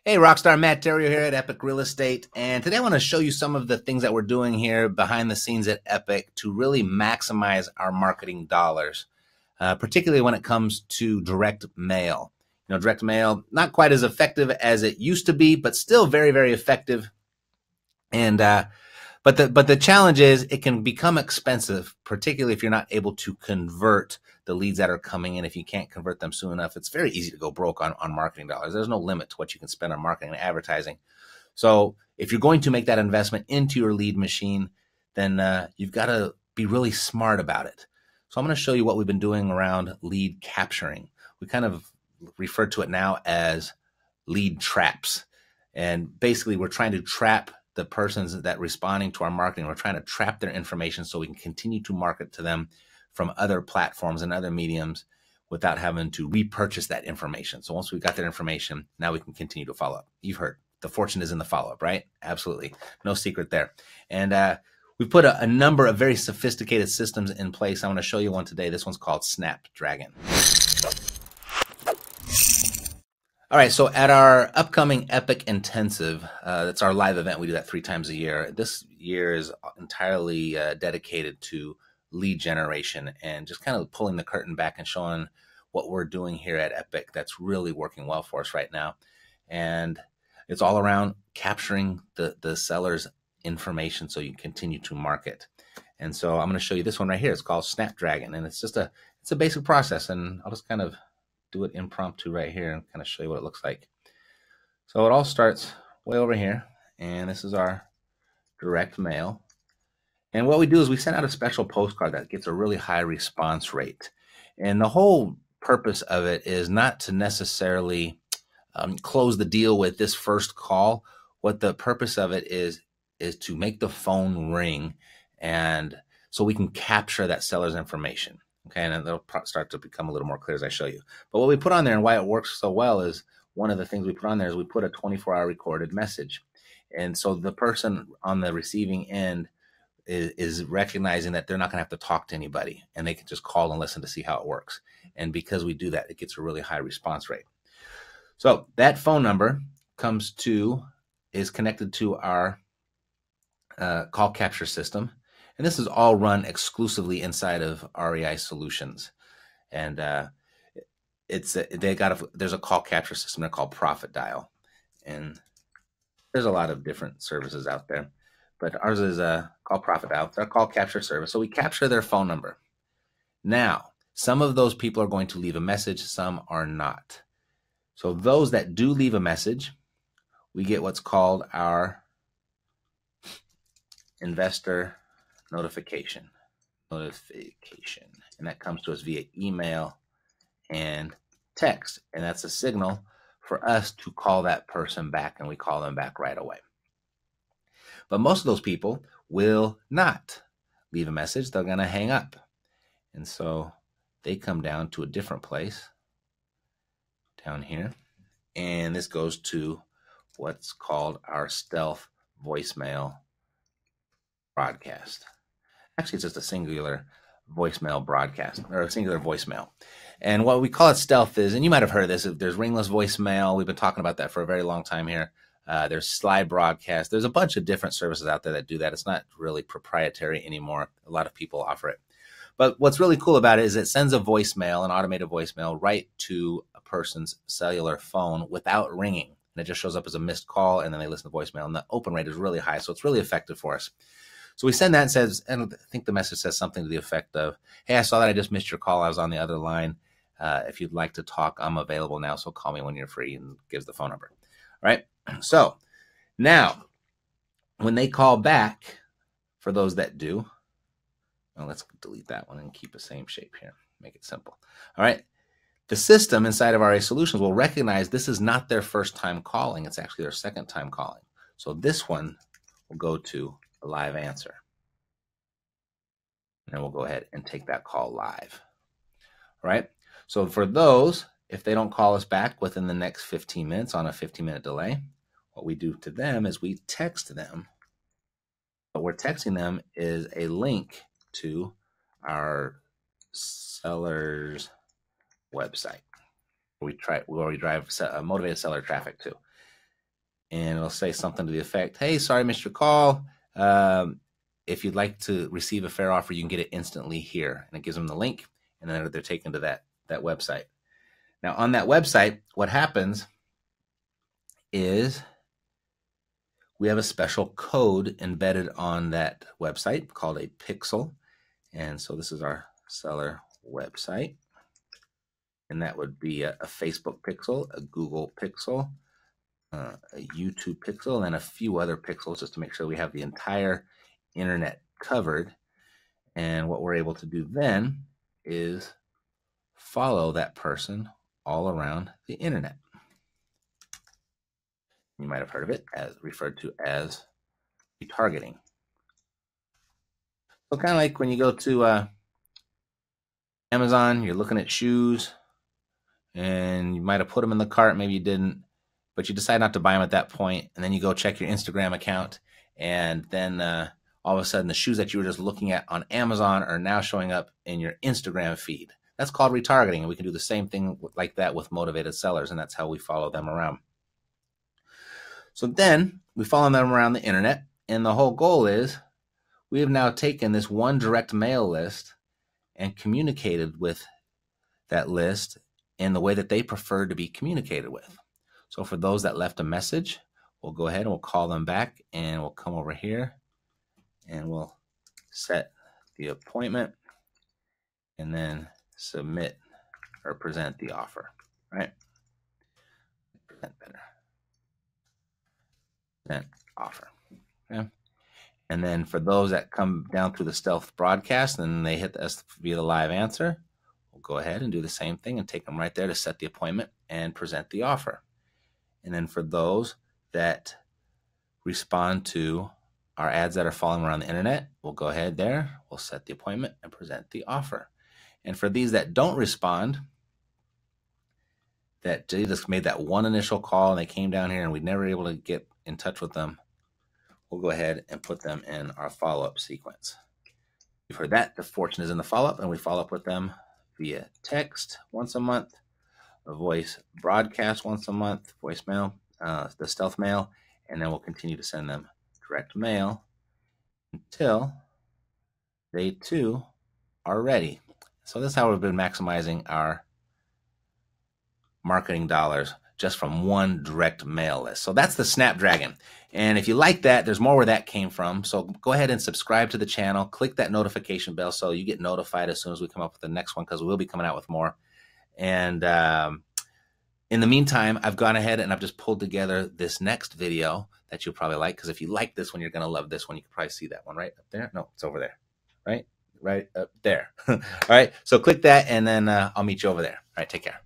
Hey, Rockstar Matt Theriault here at Epic Real Estate. And today I want to show you some of the things that we're doing here behind the scenes at Epic to really maximize our marketing dollars, particularly when it comes to direct mail. You know, direct mail, not quite as effective as it used to be, but still very, very effective. And but the challenge is it can become expensive, particularly if you're not able to convert the leads that are coming in. If you can't convert them soon enough, it's very easy to go broke on marketing dollars. There's no limit to what you can spend on marketing and advertising. So if you're going to make that investment into your lead machine, then you've got to be really smart about it. So I'm going to show you what we've been doing around lead capturing. We kind of refer to it now as lead traps. And basically we're trying to trap the persons that responding to our marketing. We're trying to trap their information so we can continue to market to them from other platforms and other mediums without having to repurchase that information. So once we've got their information, now we can continue to follow up. You've heard the fortune is in the follow-up, right? Absolutely. No secret there. And we put a number of very sophisticated systems in place. I want to show you one today. This one's called Snapdragon. All right, so at our upcoming Epic Intensive, that's our live event. We do that 3 times a year. This year is entirely dedicated to lead generation and just kind of pulling the curtain back and showing what we're doing here at Epic that's really working well for us right now. And it's all around capturing the seller's information so you can continue to market. And so I'm going to show you this one right here. It's called Snapdragon, and it's a basic process, and I'll just kind of do it impromptu right here and kind of show you what it looks like. So it all starts way over here, and this is our direct mail. And what we do is we send out a special postcard that gets a really high response rate. And the whole purpose of it is not to necessarily close the deal with this first call. What the purpose of it is to make the phone ring, and so we can capture that seller's information. Okay, and they'll start to become a little more clear as I show you. But what we put on there and why it works so well is one of the things we put on there is we put a 24-hour recorded message. And so the person on the receiving end is recognizing that they're not going to have to talk to anybody, and they can just call and listen to see how it works. And because we do that, it gets a really high response rate. So that phone number is connected to our call capture system. And this is all run exclusively inside of REI Solutions. And there's a call capture system. They're called Profit Dial. And there's a lot of different services out there, but ours is called Profit Dial. It's our call capture service. So we capture their phone number. Now, some of those people are going to leave a message, some are not. So those that do leave a message, we get what's called our investor notification, and that comes to us via email and text, and that's a signal for us to call that person back, and we call them back right away. But most of those people will not leave a message. They're going to hang up, and so they come down to a different place down here, and this goes to what's called our stealth voicemail broadcast. Actually, it's just a singular voicemail broadcast, or a singular voicemail. And what we call it stealth is, and you might have heard of this, there's ringless voicemail. We've been talking about that for a very long time here. There's slide broadcast. There's a bunch of different services out there that do that. It's not really proprietary anymore. A lot of people offer it. But what's really cool about it is it sends a voicemail, an automated voicemail, right to a person's cellular phone without ringing. And it just shows up as a missed call, and then they listen to the voicemail. And the open rate is really high, so it's really effective for us. So we send that and says, and I think the message says something to the effect of, hey, I saw that I just missed your call. I was on the other line. If you'd like to talk, I'm available now, so call me when you're free, and gives the phone number. All right. So now when they call back, for those that do, well, let's delete that one and keep the same shape here. Make it simple. All right. The system inside of RA Solutions will recognize this is not their first time calling. It's actually their second time calling. So this one will go to a live answer. And then we'll go ahead and take that call live. All right. So for those, if they don't call us back within the next 15 minutes on a 15-minute delay, what we do to them is we text them. What we're texting them is a link to our seller's website where we drive motivated seller traffic to. and it'll say something to the effect, hey, sorry, missed your call. If you'd like to receive a fair offer, you can get it instantly here. And it gives them the link, and then they're taken to that website. Now, on that website, what happens is we have a special code embedded on that website called a pixel. And so this is our seller website. And that would be a Facebook pixel, a Google pixel, a YouTube pixel, and a few other pixels just to make sure we have the entire internet covered. And what we're able to do then is follow that person all around the internet. You might have heard of it as referred to as retargeting. So kind of like when you go to Amazon, you're looking at shoes, and you might have put them in the cart, maybe you didn't, but you decide not to buy them at that point, and then you go check your Instagram account, and then all of a sudden the shoes that you were just looking at on Amazon are now showing up in your Instagram feed. That's called retargeting, and we can do the same thing like that with motivated sellers, and that's how we follow them around. So then we follow them around the internet, and the whole goal is we have now taken this one direct mail list and communicated with that list in the way that they prefer to be communicated with. So for those that left a message, we'll go ahead and we'll call them back, and we'll come over here and we'll set the appointment and then submit or present the offer, right? Present better. Present offer. Okay. And then for those that come down through the stealth broadcast and they hit us via the live answer, we'll go ahead and do the same thing and take them right there to set the appointment and present the offer. And then for those that respond to our ads that are following around the internet, we'll go ahead there, we'll set the appointment and present the offer. And for these that don't respond, that they just made that one initial call and they came down here and we never were able to get in touch with them, we'll go ahead and put them in our follow-up sequence. You've heard that. The fortune is in the follow-up, and we follow up with them via text once a month, a voice broadcast once a month, voicemail, the stealth mail, and then we'll continue to send them direct mail until they too are ready. So this is how we've been maximizing our marketing dollars just from one direct mail list. So that's the Snapdragon. And if you like that, there's more where that came from. So go ahead and subscribe to the channel. Click that notification bell so you get notified as soon as we come up with the next one, because we'll be coming out with more. And in the meantime, I've gone ahead and I've just pulled together this next video that you'll probably like, because if you like this one, you're going to love this one. You can probably see that one right up there. No, it's over there. Right up there. All right. So click that, and then I'll meet you over there. All right. Take care.